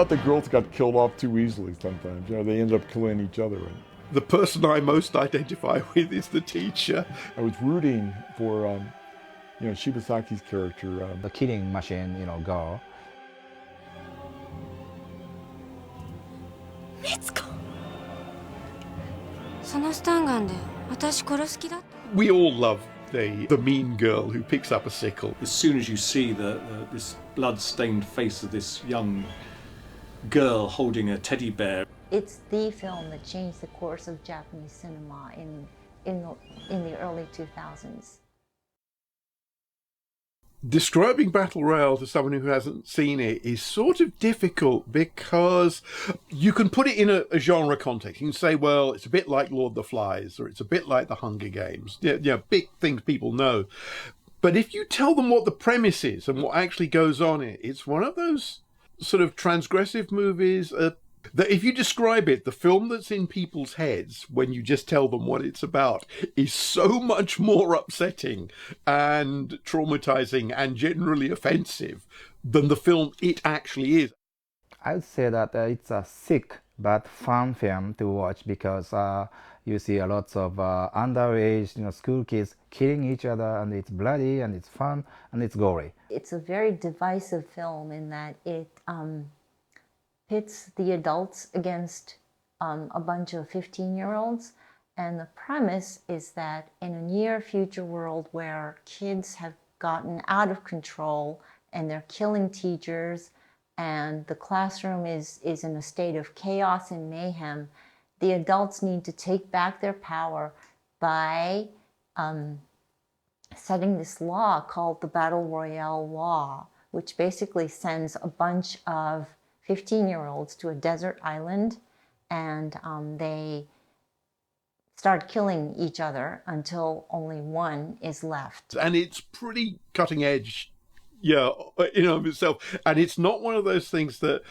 thought the girls got killed off too easily sometimes. You know, they ended up killing each other. And the person I most identify with is the teacher. I was rooting for, Shibasaki's character. The killing machine, girl. 律子そのスタンガンで私殺す気だって We all love the mean girl who picks up a sickle. As soon as you see this blood-stained face of this young girl holding a teddy bear. It's the film that changed the course of Japanese cinema in the early 2000s. Describing Battle Royale to someone who hasn't seen it is sort of difficult because you can put it in a genre context. You can say, well, it's a bit like Lord of the Flies, or it's a bit like the Hunger Games. Yeah, big things people know. But if you tell them what the premise is and what actually goes on in it, it's one of those sort of transgressive movies that if you describe it, the film that's in people's heads when you just tell them what it's about is so much more upsetting and traumatizing and generally offensive than the film it actually is. I would say that it's a sick but fun film to watch because you see a lot of underage, school kids killing each other, and it's bloody and it's fun and it's gory. It's a very divisive film in that it pits the adults against a bunch of 15-year-olds. And the premise is that in a near future world where kids have gotten out of control and they're killing teachers and the classroom is in a state of chaos and mayhem, the adults need to take back their power by setting this law called the Battle Royale law, which basically sends a bunch of 15-year-olds to a desert island, and they start killing each other until only one is left. And it's pretty cutting edge, of itself. And it's not one of those things that,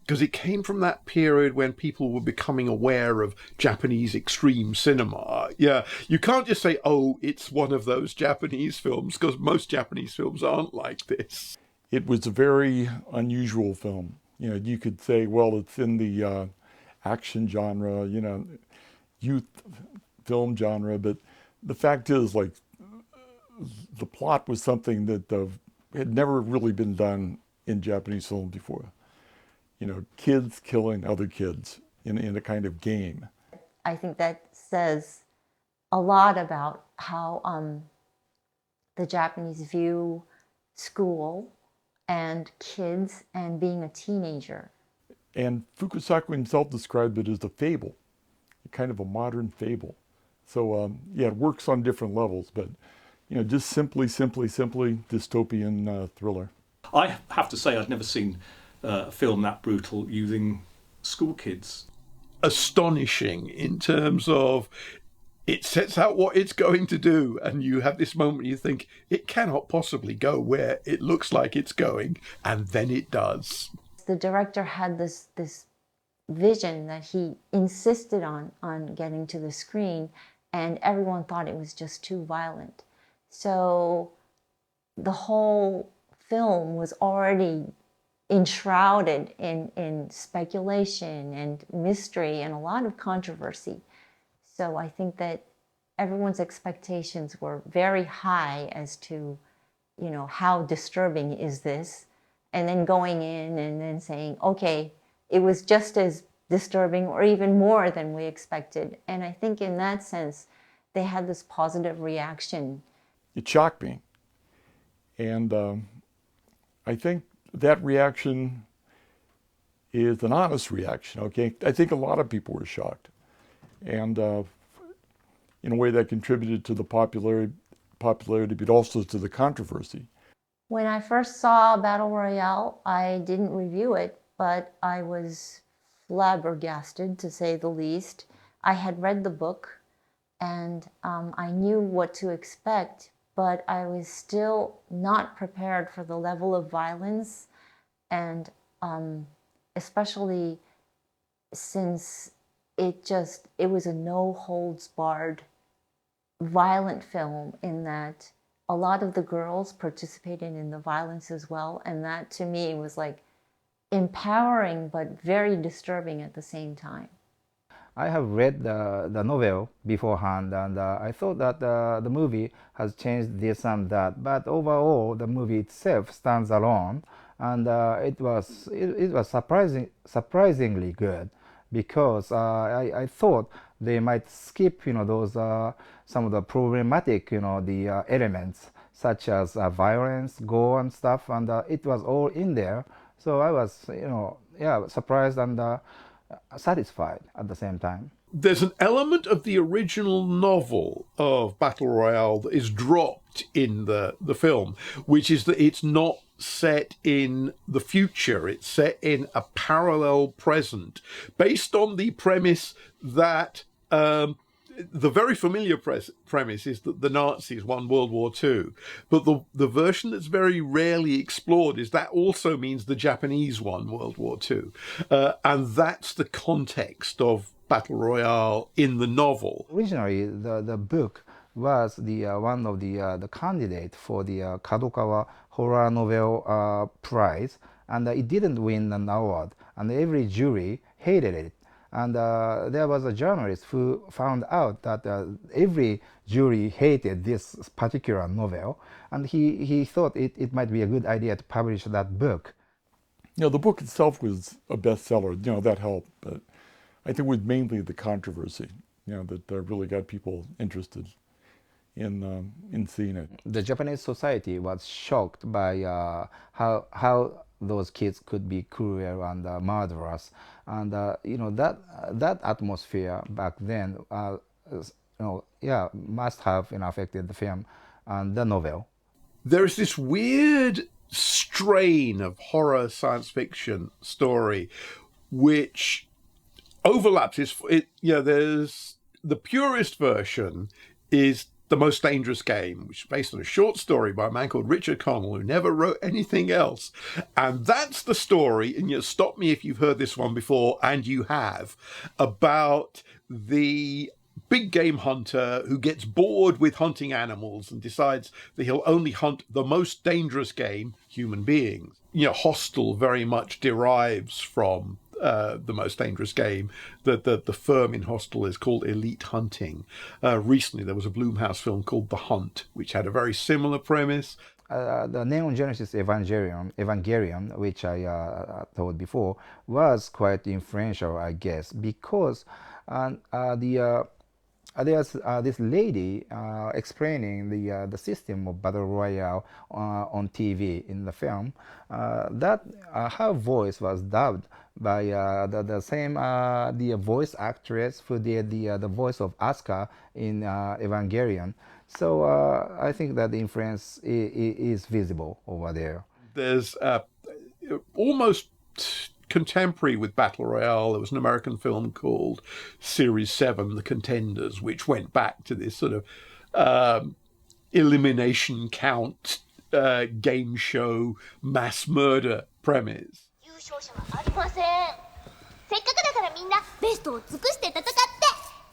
because it came from that period when people were becoming aware of Japanese extreme cinema. Yeah, you can't just say, oh, it's one of those Japanese films, because most Japanese films aren't like this. It was a very unusual film. You could say, well, it's in the action genre, youth film genre, but the fact is, like, the plot was something that had never really been done in Japanese film before. Kids killing other kids in a kind of game. I think that says a lot about how the Japanese view school and kids and being a teenager. And Fukusaku himself described it as a fable, kind of a modern fable. So it works on different levels, but just simply dystopian thriller. I have to say I'd never seen a film that brutal using school kids. Astonishing in terms of it sets out what it's going to do, and you have this moment you think it cannot possibly go where it looks like it's going, and then it does. The director had this vision that he insisted on getting to the screen, and everyone thought it was just too violent. So the whole film was already enshrouded in speculation and mystery and a lot of controversy. So I think that everyone's expectations were very high as to, how disturbing is this? And then going in and then saying, okay, it was just as disturbing or even more than we expected. And I think in that sense, they had this positive reaction. It shocked me. And I think that reaction is an honest reaction, okay? I think a lot of people were shocked. And in a way that contributed to the popularity, but also to the controversy. When I first saw Battle Royale, I didn't review it, but I was flabbergasted, to say the least. I had read the book, and I knew what to expect, but I was still not prepared for the level of violence, and especially since it was a no-holds-barred violent film in that a lot of the girls participated in the violence as well, and that to me was like, empowering but very disturbing at the same time. I have read the novel beforehand, and I thought that the movie has changed this and that. But overall, the movie itself stands alone, and it was surprisingly good, because I thought they might skip those some of the problematic the elements, such as violence, gore, and stuff, and it was all in there. So I was yeah, surprised and satisfied at the same time. There's an element of the original novel of Battle Royale that is dropped in the film, which is that it's not set in the future. It's set in a parallel present, based on the premise that the very familiar premise is that the Nazis won World War II. But the version that's very rarely explored is that also means the Japanese won World War II. And that's the context of Battle Royale in the novel. Originally, the book was the one of the candidate for the Kadokawa Horror Novel Prize, and it didn't win an award, and every jury hated it. And there was a journalist who found out that every jury hated this particular novel, and he thought it might be a good idea to publish that book. The book itself was a bestseller. That helped, but I think it was mainly the controversy, that really got people interested in seeing it. The Japanese society was shocked by how those kids could be cruel and murderous, and that atmosphere back then, must have affected the film and the novel. There is this weird strain of horror science fiction story which overlaps. There's the purest version is The Most Dangerous Game, which is based on a short story by a man called Richard Connell, who never wrote anything else. And that's the story, and stop me if you've heard this one before, and you have, about the big game hunter who gets bored with hunting animals and decides that he'll only hunt the most dangerous game, human beings. Hostel very much derives from The Most Dangerous Game. The firm in Hostel is called Elite Hunting. Recently there was a Blumhouse film called The Hunt, which had a very similar premise. The Neon Genesis Evangelion, which I told before, was quite influential, I guess, because there's this lady explaining the system of Battle Royale on TV in the film. That her voice was dubbed by the same the voice actress who did the voice of Asuka in Evangelion. So I think that the influence is visible over there. There's almost contemporary with Battle Royale, there was an American film called Series 7, The Contenders, which went back to this sort of elimination count game show mass murder premise. 優勝者はありません。せっかくだからみんなベストを尽くして戦って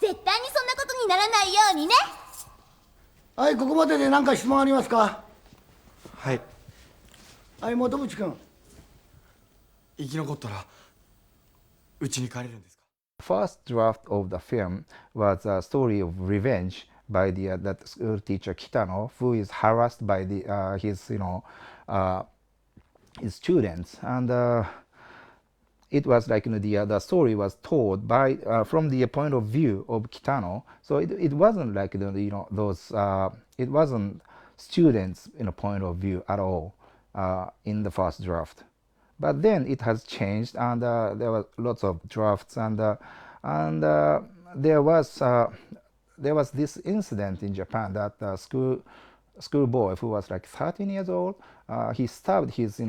絶対にそんなことにならないようにね。はい、ここまでで何か質問ありますか。はい。はい、本淵君。生き残ったら家に帰れるんですか。 First draft of the film was a story of revenge by that school teacher Kitano, who is harassed by his students, and it was like the story was told by from the point of view of Kitano. So it wasn't like those it wasn't students point of view at all in the first draft. But then it has changed, and there were lots of drafts, and there was this incident in Japan that schoolboy who was like 13 years old, he stabbed his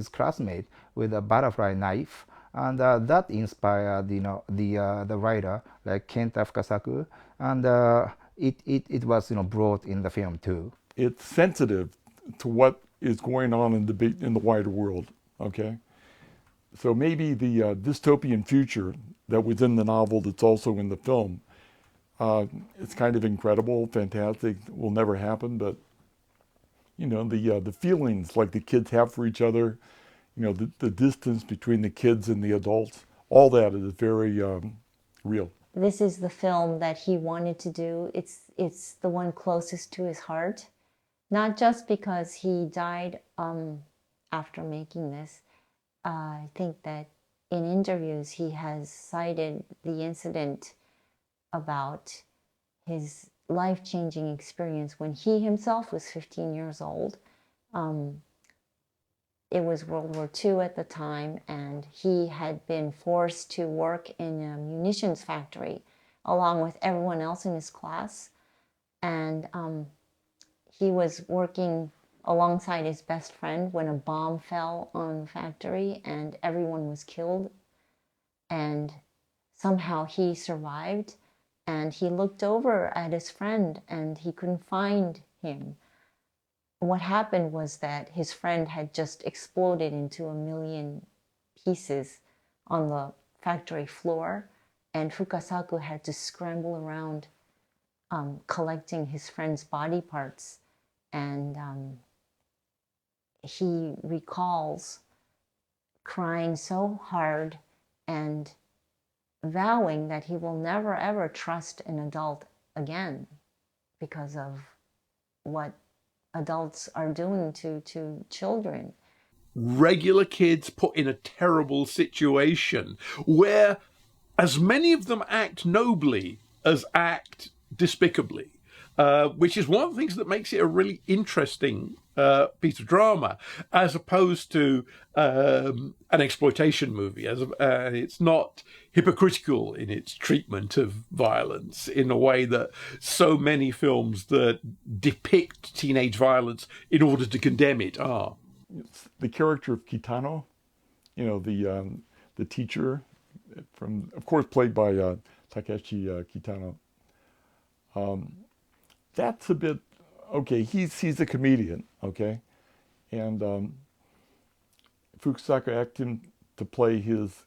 classmate with a butterfly knife, and that inspired the writer like Kenta Fukasaku, and it was brought in the film too. It's sensitive to what is going on in the wider world. Okay, so maybe the dystopian future that was in the novel that's also in the film, it's kind of incredible, fantastic, will never happen, but the feelings like the kids have for each other, the distance between the kids and the adults, all that is very real. This is the film that he wanted to do. It's the one closest to his heart, not just because he died after making this. I think that in interviews he has cited the incident about his life-changing experience when he himself was 15 years old. It was World War II at the time, and he had been forced to work in a munitions factory along with everyone else in his class. And he was working alongside his best friend when a bomb fell on the factory and everyone was killed. And somehow he survived, and he looked over at his friend and he couldn't find him. What happened was that his friend had just exploded into a million pieces on the factory floor, and Fukasaku had to scramble around collecting his friend's body parts. And he recalls crying so hard and vowing that he will never ever trust an adult again because of what adults are doing to children. Regular kids put in a terrible situation where as many of them act nobly as act despicably, which is one of the things that makes it a really interesting piece of drama, as opposed to an exploitation movie. It's not hypocritical in its treatment of violence in a way that so many films that depict teenage violence in order to condemn it are. The character of Kitano, the teacher, of course played by Takeshi Kitano. That's a bit okay. He's a comedian, okay, and Fukusaku asked him to play his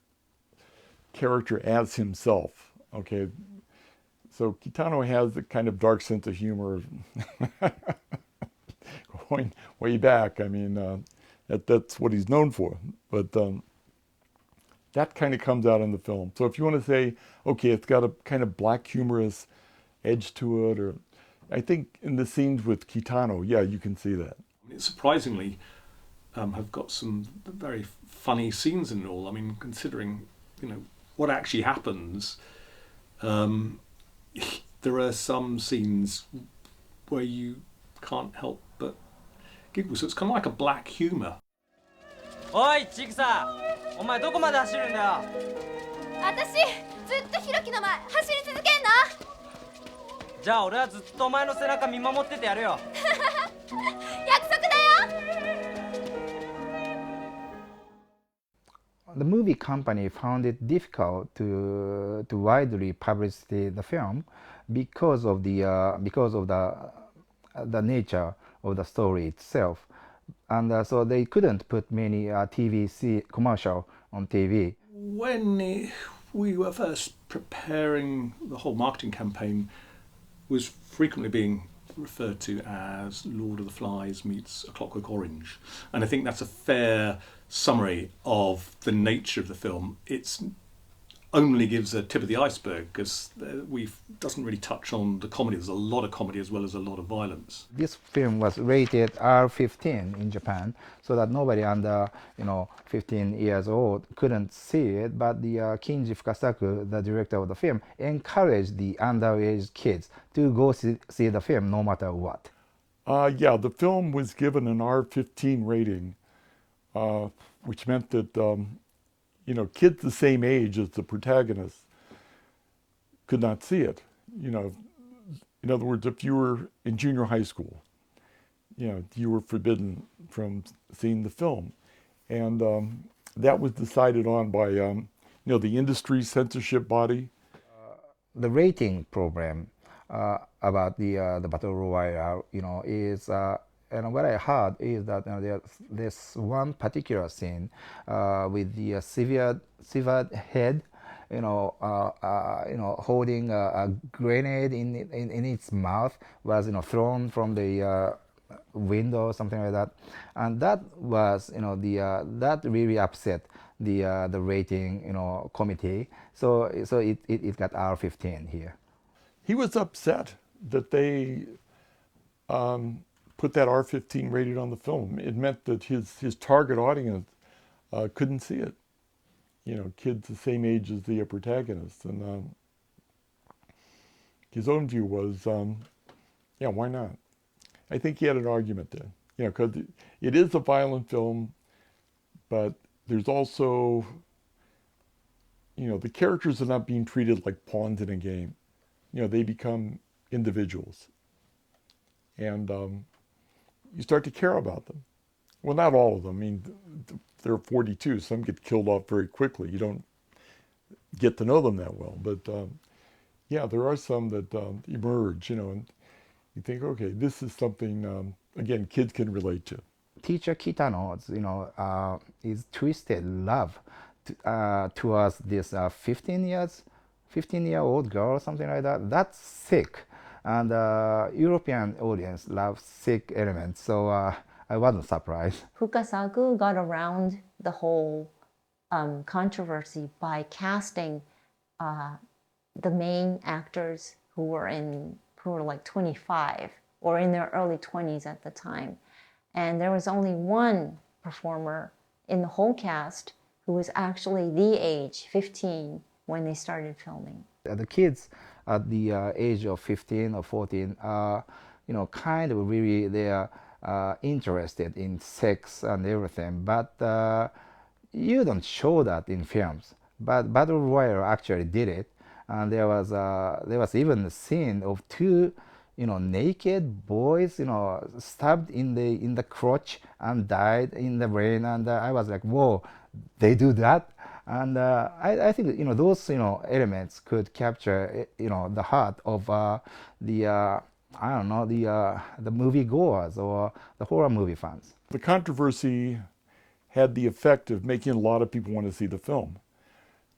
character as himself, okay. So Kitano has a kind of dark sense of humor, going way back. I mean, that's what he's known for. But that kind of comes out in the film. So if you want to say, okay, it's got a kind of black humorous edge to it, or I think in the scenes with Kitano, yeah, you can see that. It surprisingly have got some very funny scenes in it all. I mean, considering what actually happens, there are some scenes where you can't help but giggle. So it's kind of like a black humour. おいちぐさ、お前どこまで走るんだよ。私ずっとひろきの前走り続けんの。じゃあ俺はずっとお前の背中見守っててやるよ。約束だよ。The movie company found it difficult to widely publish the film because of the nature of the story itself, and so they couldn't put many TV commercial on TV. When we were first preparing the whole marketing campaign, was frequently being referred to as Lord of the Flies meets A Clockwork Orange, and I think that's a fair summary of the nature of the film. It only gives a tip of the iceberg because doesn't really touch on the comedy. There's a lot of comedy as well as a lot of violence. This film was rated R15 in Japan, so that nobody under 15 years old couldn't see it. But the Kinji Fukasaku, the director of the film, encouraged the underage kids to go see the film no matter what. Yeah, the film was given an R15 rating, which meant that kids the same age as the protagonist could not see it. In other words, if you were in junior high school, you were forbidden from seeing the film. And that was decided on by, the industry censorship body. The rating program about the Battle Royale, is, and what I heard is that there's one particular scene with the severed head, holding a grenade in its mouth, was thrown from the window or something like that, and that was, that really upset the rating, committee. So it got R15 here. He was upset that they put that R15 rating on the film. It meant that his target audience couldn't see it. Kids the same age as the protagonist. And his own view was, yeah, why not? I think he had an argument there. Because it is a violent film, but there's also, the characters are not being treated like pawns in a game. They become individuals. And you start to care about them. Well, not all of them. I mean, there are 42. Some get killed off very quickly. You don't get to know them that well. But yeah, there are some that emerge, and you think, okay, this is something, again, kids can relate to. Teacher Kitano's, is twisted love towards this 15-year-old girl, something like that. That's sick. And European audience loves sick elements, so I wasn't surprised. Fukasaku got around the whole controversy by casting the main actors who were like 25 or in their early 20s at the time. And there was only one performer in the whole cast who was actually the age, 15, when they started filming. The kids at the age of 15 or 14 are, kind of really, they are interested in sex and everything, but you don't show that in films. But Battle Royale actually did it, and there was even a scene of two, naked boys, stabbed in the crotch and died in the brain, and I was like, whoa, they do that. And I think those elements could capture the heart of the movie goers or the horror movie fans. The controversy had the effect of making a lot of people want to see the film.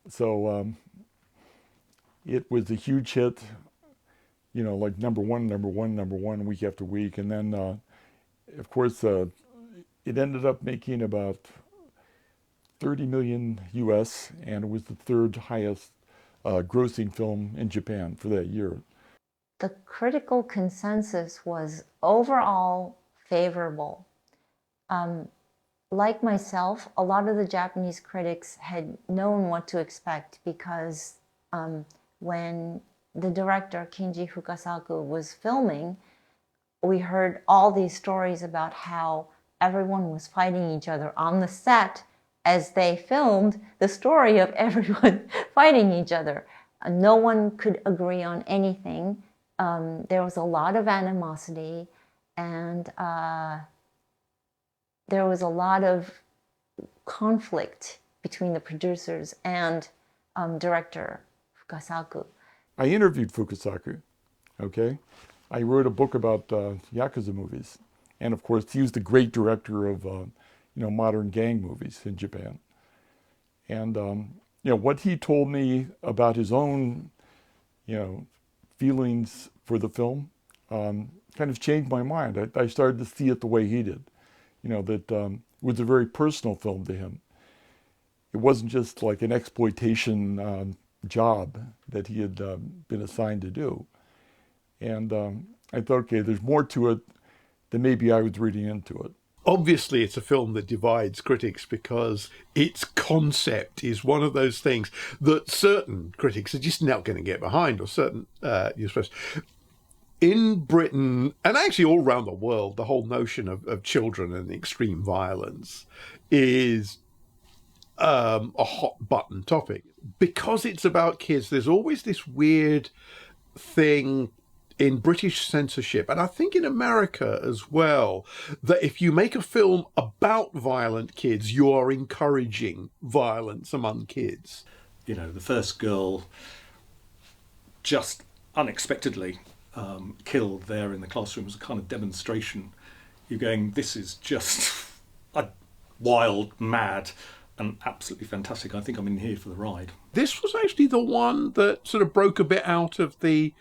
So it was a huge hit, like number one week after week, and then of course it ended up making about 30 million US, and it was the third highest grossing film in Japan for that year. The critical consensus was overall favorable. Like myself, a lot of the Japanese critics had known what to expect because when the director Kinji Fukasaku was filming, we heard all these stories about how everyone was fighting each other on the set as they filmed the story of everyone fighting each other. No one could agree on anything. There was a lot of animosity, and there was a lot of conflict between the producers and director Fukasaku. I interviewed Fukasaku, okay? I wrote a book about Yakuza movies. And of course, he was the great director of modern gang movies in Japan. And what he told me about his own feelings for the film kind of changed my mind. I started to see it the way he did. That it was a very personal film to him. It wasn't just like an exploitation job that he had been assigned to do. And I thought, okay, there's more to it than maybe I was reading into it. Obviously, it's a film that divides critics because its concept is one of those things that certain critics are just not going to get behind, or certain, you're supposed to. In Britain, and actually all around the world, the whole notion of children and extreme violence is a hot button topic. Because it's about kids, there's always this weird thing in British censorship, and I think in America as well, that if you make a film about violent kids, you are encouraging violence among kids. The first girl just unexpectedly killed there in the classroom was a kind of demonstration. You're going, this is just wild, mad, and absolutely fantastic. I think I'm in here for the ride. This was actually the one that sort of broke a bit out of the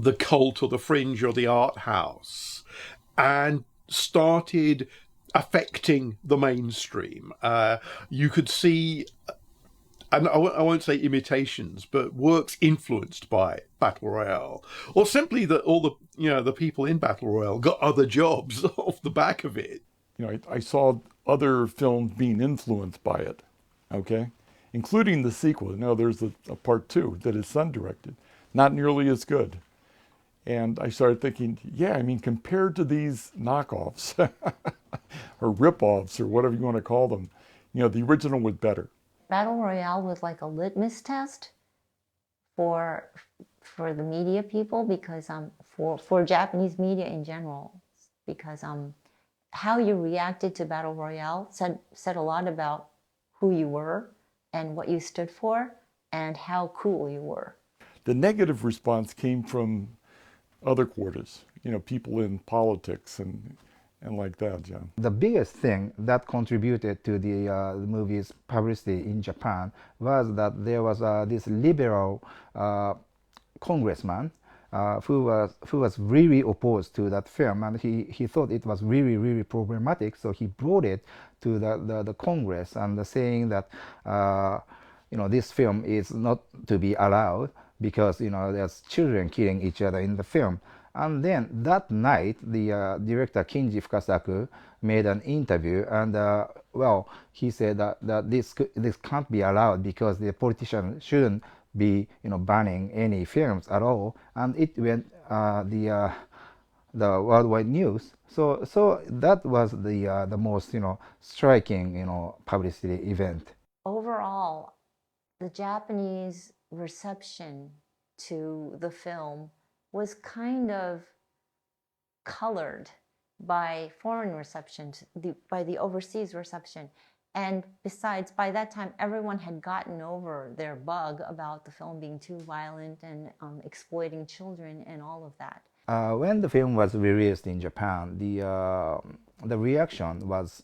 the cult or the fringe or the art house and started affecting the mainstream. You could see, and I won't say imitations, but works influenced by Battle Royale, or simply that all the people in Battle Royale got other jobs off the back of it. I saw other films being influenced by it, okay? Including the sequel. There's a part 2 that his son directed. Not nearly as good. And I started thinking, compared to these knockoffs or rip-offs or whatever you want to call them, the original was better. Battle Royale was like a litmus test for the media people, because for Japanese media in general, because how you reacted to Battle Royale said a lot about who you were and what you stood for and how cool you were. The negative response came from other quarters, people in politics and like that, John. The biggest thing that contributed to the movie's publicity in Japan was that there was this liberal congressman who was really opposed to that film, and he thought it was really problematic. So he brought it to the Congress and saying that this film is not to be allowed because there's children killing each other in the film. And then that night, the director Kinji Fukasaku made an interview, and he said that this can't be allowed because the politician shouldn't be banning any films at all, and it went the worldwide news. So that was the most striking publicity event. Overall, the Japanese reception to the film was kind of colored by foreign reception, by the overseas reception. And besides, by that time, everyone had gotten over their bug about the film being too violent and exploiting children and all of that. When the film was released in Japan, the reaction was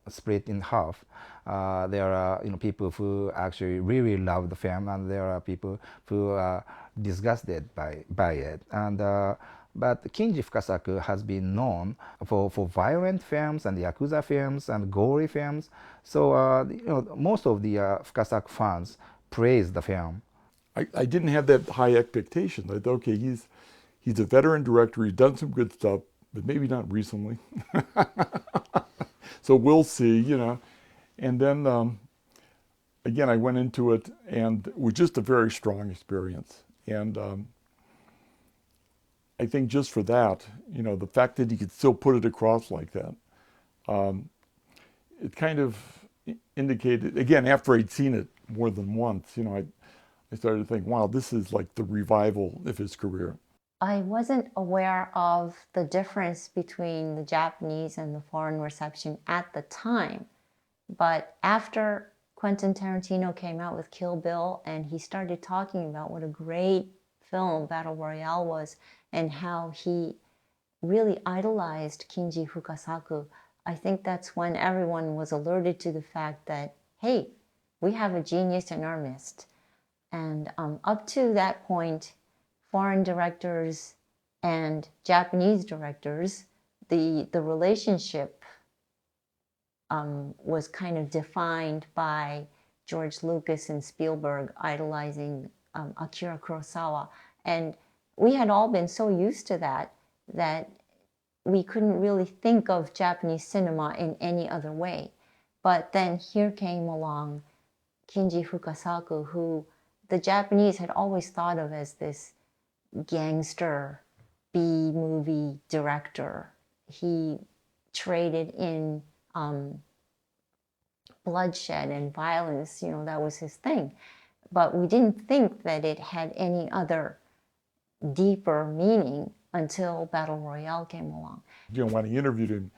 split in half. There are people who actually really love the film, and there are people who are disgusted by it. And but Kinji Fukasaku has been known for violent films and Yakuza films and gory films. So most of the Fukasaku fans praised the film. I didn't have that high expectation. I thought, okay, he's a veteran director. He's done some good stuff, but maybe not recently. So we'll see, And then, again, I went into it, and it was just a very strong experience. And I think just for that, the fact that he could still put it across like that, it kind of indicated, again, after I'd seen it more than once, I started to think, wow, this is like the revival of his career. I wasn't aware of the difference between the Japanese and the foreign reception at the time. But after Quentin Tarantino came out with Kill Bill and he started talking about what a great film Battle Royale was and how he really idolized Kinji Fukasaku, I think that's when everyone was alerted to the fact that, hey, we have a genius in our midst. And up to that point, foreign directors and Japanese directors, the relationship was kind of defined by George Lucas and Spielberg idolizing Akira Kurosawa. And we had all been so used to that we couldn't really think of Japanese cinema in any other way. But then here came along Kinji Fukasaku, who the Japanese had always thought of as this gangster B-movie director. He traded in bloodshed and violence, that was his thing. But we didn't think that it had any other deeper meaning until Battle Royale came along. When I interviewed him,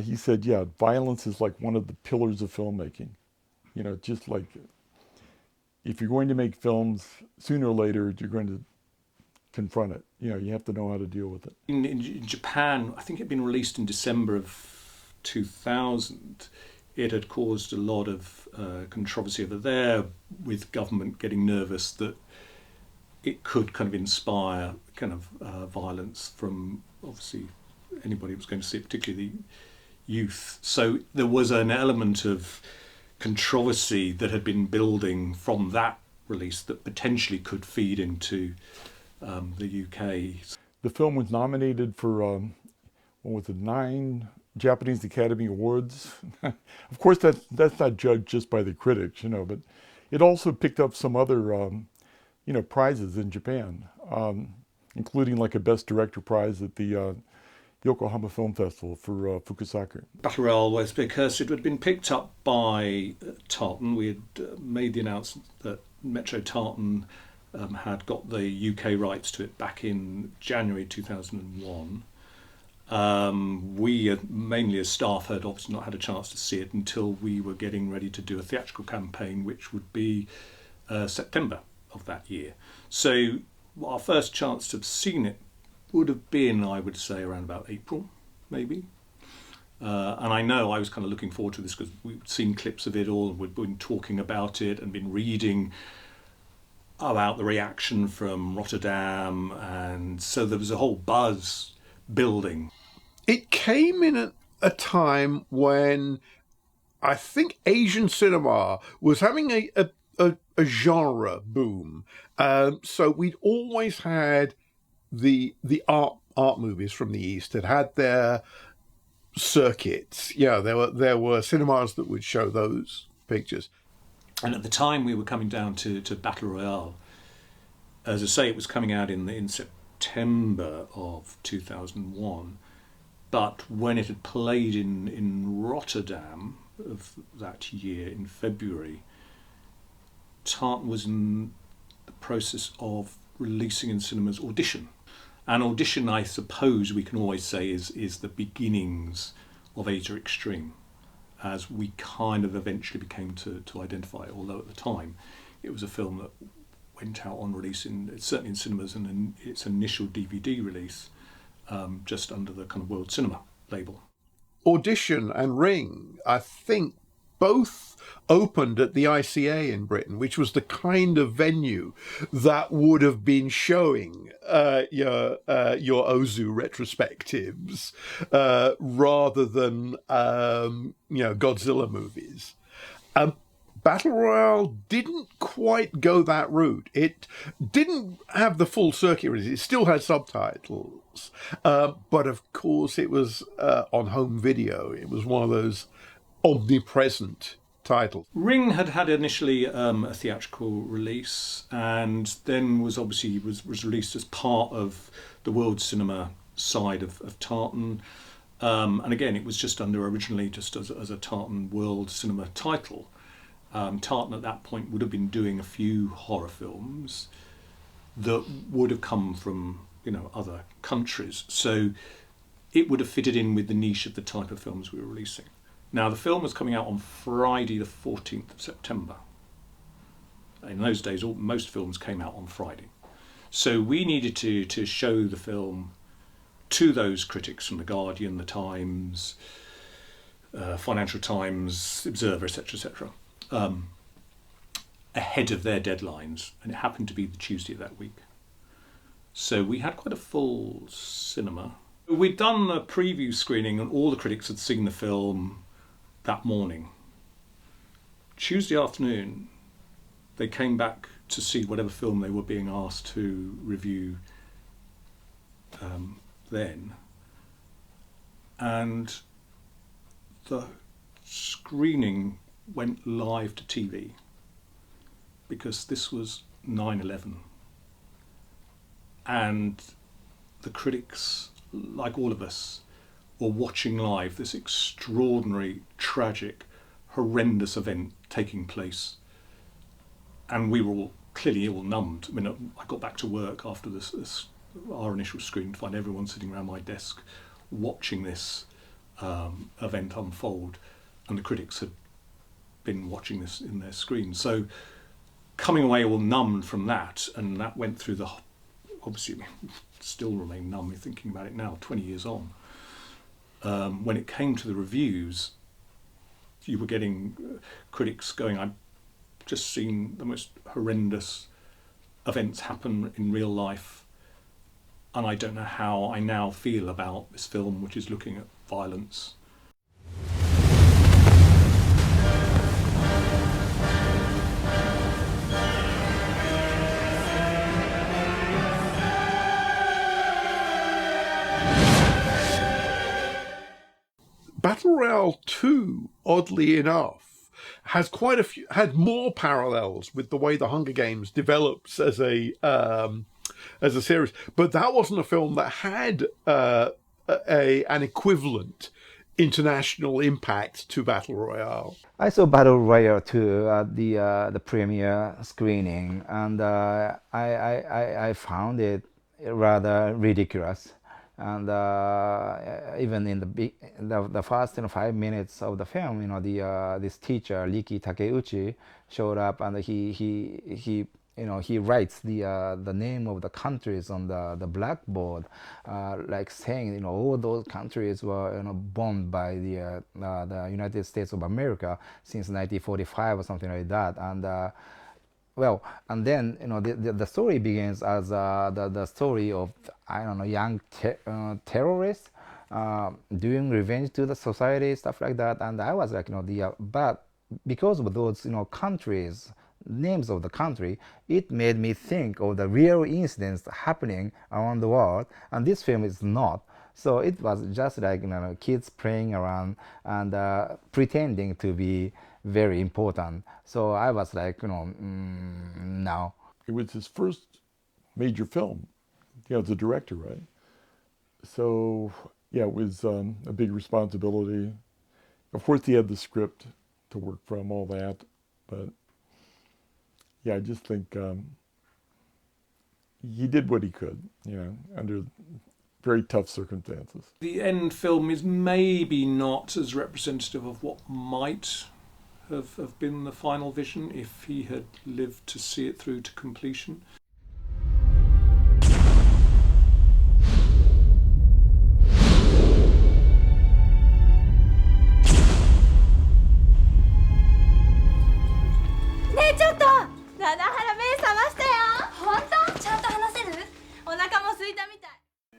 he said, yeah, violence is like one of the pillars of filmmaking. Just like if you're going to make films, sooner or later, you're going to confront it. You have to know how to deal with it. In Japan, I think it had been released in December of 2000. It had caused a lot of controversy over there, with government getting nervous that it could kind of inspire kind of violence from obviously anybody who was going to see it, particularly youth. So there was an element of controversy that had been building from that release that potentially could feed into the UK. The film was nominated for, what was it, 9 Japanese Academy Awards. Of course, that's not judged just by the critics, but it also picked up some other, prizes in Japan, including like a Best Director prize at the Yokohama Film Festival for Fukusaku. Battle Royale was because it had been picked up by Tartan. We had made the announcement that Metro Tartan had got the UK rights to it back in January 2001. We, mainly as staff, had obviously not had a chance to see it until we were getting ready to do a theatrical campaign, which would be September of that year. So our first chance to have seen it would have been, I would say, around about April, maybe. And I know I was kind of looking forward to this because we'd seen clips of it all, and we'd been talking about it and been reading about the reaction from Rotterdam, and so there was a whole buzz building. It came in a time when I think Asian cinema was having a genre boom. So we'd always had the art movies from the East had their circuits. Yeah, there were cinemas that would show those pictures. And at the time we were coming down to Battle Royale, as I say, it was coming out in September of 2001. But when it had played in Rotterdam of that year in February, Tartan was in the process of releasing in cinemas Audition. And Audition, I suppose we can always say, is the beginnings of Asia Extreme, as we kind of eventually became to identify it, although at the time it was a film that went out on release, certainly in cinemas, and in its initial DVD release, just under the kind of World Cinema label. Audition and Ring, I think, both opened at the ICA in Britain, which was the kind of venue that would have been showing your Ozu retrospectives rather than Godzilla movies. Battle Royale didn't quite go that route. It didn't have the full circuit release. It still had subtitles. But of course it was on home video. It was one of those omnipresent titles. Ring had initially a theatrical release, and then was released as part of the World Cinema side of Tartan. And again, it was just originally just as a Tartan World Cinema title. Tartan at that point would have been doing a few horror films that would have come from other countries, so it would have fitted in with the niche of the type of films we were releasing. Now the film was coming out on Friday the 14th of September. In those days most films came out on Friday, so we needed to show the film to those critics from The Guardian, The Times, Financial Times, Observer, etc., etc., ahead of their deadlines, and it happened to be the Tuesday of that week. So we had quite a full cinema. We'd done a preview screening and all the critics had seen the film that morning. Tuesday afternoon, they came back to see whatever film they were being asked to review then. And the screening went live to TV because this was 9/11, and the critics, like all of us, were watching live this extraordinary, tragic, horrendous event taking place, and we were all clearly all numbed. I mean, I got back to work after our initial screen to find everyone sitting around my desk watching this event unfold, and the critics had been watching this in their screens. So coming away all numbed from that, and that went through obviously still remain numb thinking about it now, 20 years on. When it came to the reviews, you were getting critics going, I've just seen the most horrendous events happen in real life, and I don't know how I now feel about this film, which is looking at violence. Battle Royale 2, oddly enough, has quite a few, had more parallels with the way the Hunger Games develops as a series. But that wasn't a film that had an equivalent international impact to Battle Royale. I saw Battle Royale 2 at the premiere screening, and I found it rather ridiculous. And even in the first 5 minutes of the film, this teacher Riki Takeuchi showed up, and he writes the name of the countries on the blackboard, like saying all those countries were bombed by the United States of America since 1945 or something like that. And well, and then the story begins as the story of, I don't know, young terrorists doing revenge to the society, stuff like that. And I was like, but because of those countries, names of the country, it made me think of the real incidents happening around the world, and this film is not. So it was just like kids playing around and pretending to be very important. So I was like, no. It was his first major film, as a director, right? So yeah, it was a big responsibility. Of course, he had the script to work from, all that, but yeah, I just think he did what he could, under very tough circumstances. The end film is maybe not as representative of what might have been the final vision if he had lived to see it through to completion.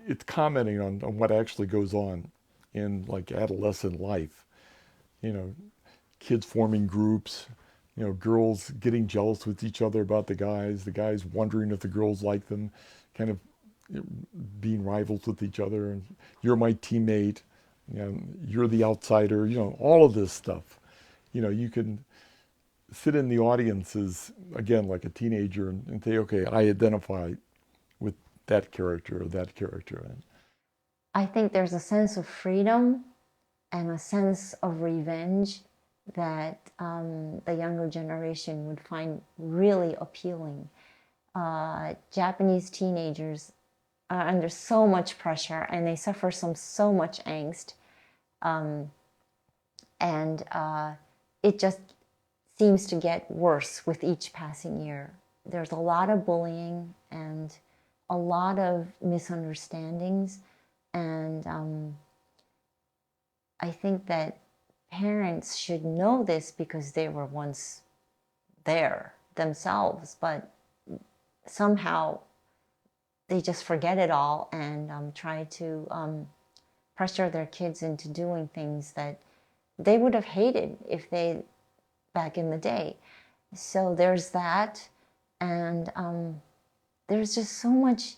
It's commenting on what actually goes on in adolescent life. Kids forming groups, girls getting jealous with each other about the guys wondering if the girls like them, kind of being rivals with each other. And you're my teammate, you're the outsider, all of this stuff. You can sit in the audience as, again, like a teenager and say, okay, I identify with that character or that character. I think there's a sense of freedom and a sense of revenge that the younger generation would find really appealing. Japanese teenagers are under so much pressure and they suffer so much angst. And it just seems to get worse with each passing year. There's a lot of bullying and a lot of misunderstandings. And I think that parents should know this because they were once there themselves, but somehow they just forget it all and try to pressure their kids into doing things that they would have hated if they, back in the day. So there's that, and there's just so much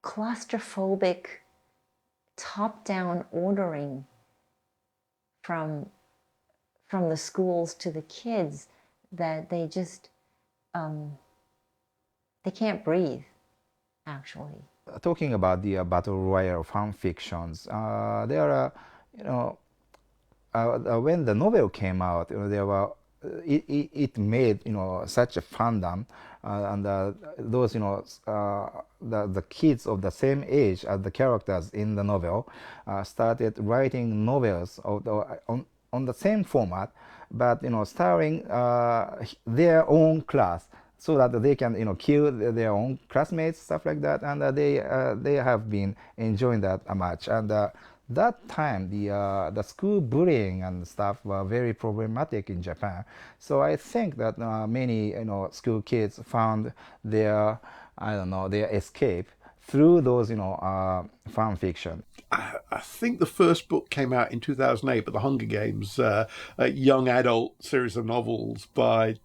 claustrophobic top-down ordering from the schools to the kids that they just they can't breathe, actually. Talking about the battle royale fan fictions, there are, when the novel came out, there were it made such a fandom, and those the kids of the same age as the characters in the novel started writing novels on the same format, but starring their own class, so that they can kill their own classmates, stuff like that, and they have been enjoying that much. And that time the school bullying and stuff were very problematic in Japan. So I think that many school kids found their their escape through those fan fiction. I think the first book came out in 2008, but The Hunger Games, a young adult series of novels by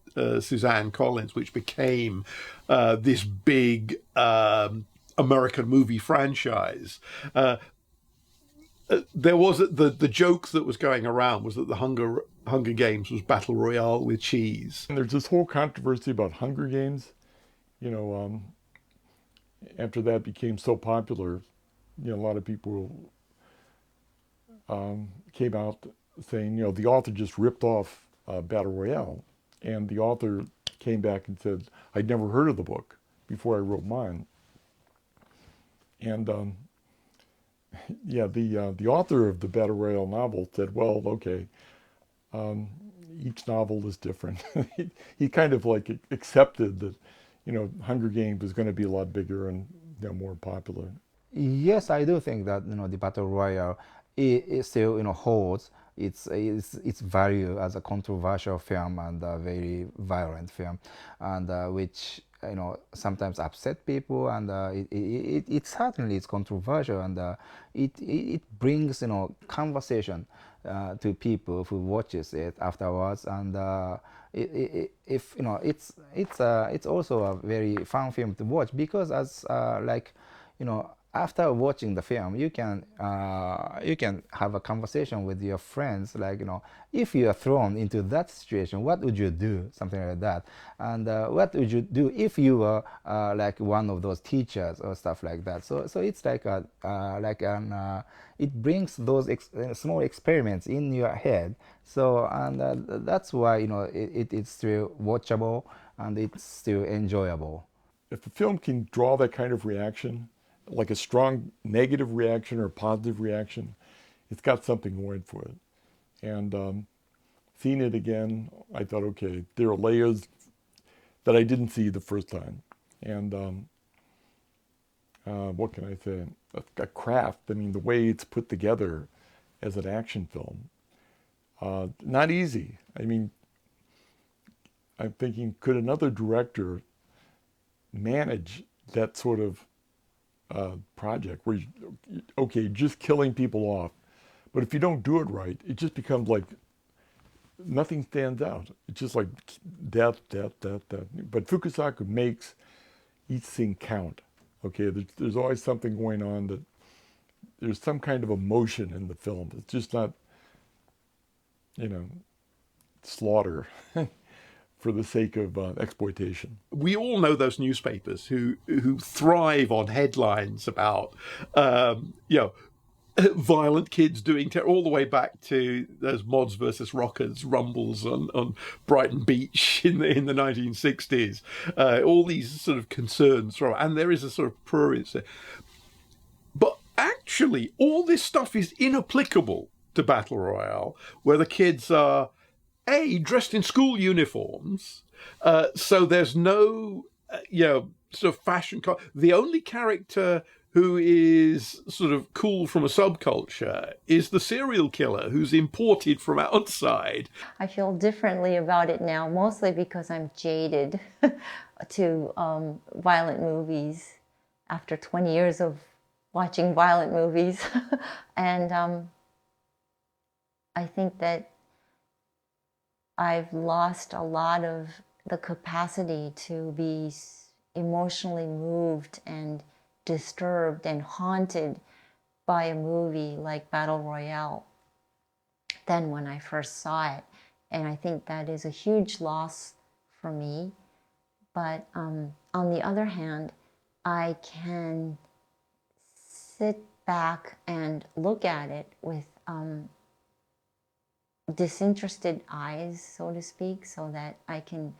Suzanne Collins, which became this big American movie franchise. There was the joke that was going around was that the Hunger Games was Battle Royale with cheese. And there's this whole controversy about Hunger Games. After that became so popular, a lot of people came out saying, the author just ripped off Battle Royale. And the author came back and said, I'd never heard of the book before I wrote mine. And the author of the Battle Royale novel said, well, okay, each novel is different. he kind of like accepted that, Hunger Games was going to be a lot bigger and more popular. Yes, I do think that the Battle Royale it still holds its value as a controversial film and a very violent film, and which sometimes upset people, and it certainly is controversial, and it brings conversation to people who watches it afterwards, and it's also a very fun film to watch, because as after watching the film, you can have a conversation with your friends, like if you are thrown into that situation, what would you do, something like that, and what would you do if you were like one of those teachers or stuff like that. So it's like it brings those small experiments in your head. So and that's why it's still watchable and it's still enjoyable. If a film can draw that kind of reaction, like a strong negative reaction or a positive reaction, it's got something going for it. And seeing it again, I thought, okay, there are layers that I didn't see the first time. And what can I say? A craft, I mean, the way it's put together as an action film, not easy. I mean, I'm thinking, could another director manage that sort of project where okay, just killing people off, but if you don't do it right, it just becomes like nothing stands out. It's just like death. But Fukusaku makes each thing count. Okay, there's always something going on, that there's some kind of emotion in the film. It's just not slaughter for the sake of exploitation. We all know those newspapers who thrive on headlines about violent kids doing all the way back to those mods versus rockers rumbles on Brighton Beach in the 1960s. All these sort of concerns and there is a sort of prurient there. But actually, all this stuff is inapplicable to Battle Royale, where the kids are dressed in school uniforms, so there's no sort of fashion. The only character who is sort of cool from a subculture is the serial killer who's imported from outside. I feel differently about it now, mostly because I'm jaded to violent movies after 20 years of watching violent movies. And I think that I've lost a lot of the capacity to be emotionally moved and disturbed and haunted by a movie like Battle Royale than when I first saw it. And I think that is a huge loss for me. But on the other hand, I can sit back and look at it with disinterested eyes, so to speak, so that I can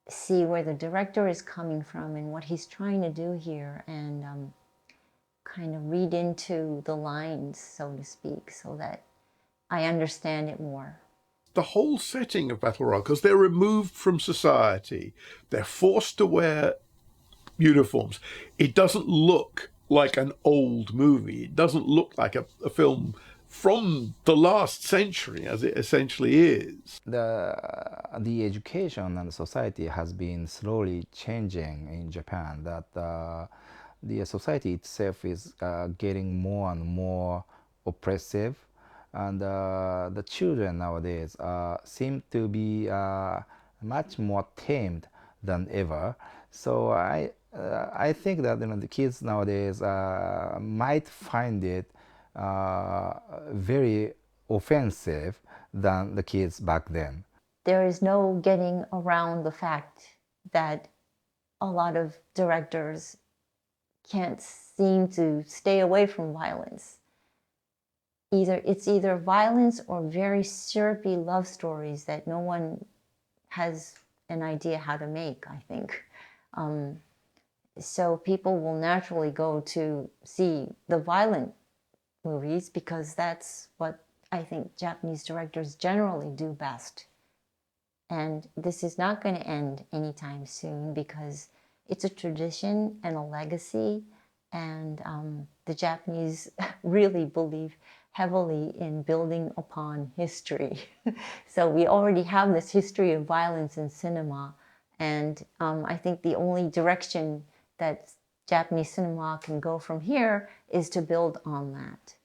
see where the director is coming from and what he's trying to do here, and kind of read into the lines, so to speak, so that I understand it more. The whole setting of Battle Royale, because they're removed from society, they're forced to wear uniforms. It doesn't look like an old movie. It doesn't look like a film from the last century, as it essentially is. The education and society has been slowly changing in Japan. That the society itself is getting more and more oppressive, and the children nowadays seem to be much more tamed than ever. So I think that the kids nowadays might find it very offensive than the kids back then. There is no getting around the fact that a lot of directors can't seem to stay away from violence. It's either violence or very syrupy love stories that no one has an idea how to make, I think. So people will naturally go to see the violent movies because that's what I think Japanese directors generally do best. And this is not going to end anytime soon because it's a tradition and a legacy, and the Japanese really believe heavily in building upon history. So we already have this history of violence in cinema, and I think the only direction that Japanese cinema can go from here is to build on that.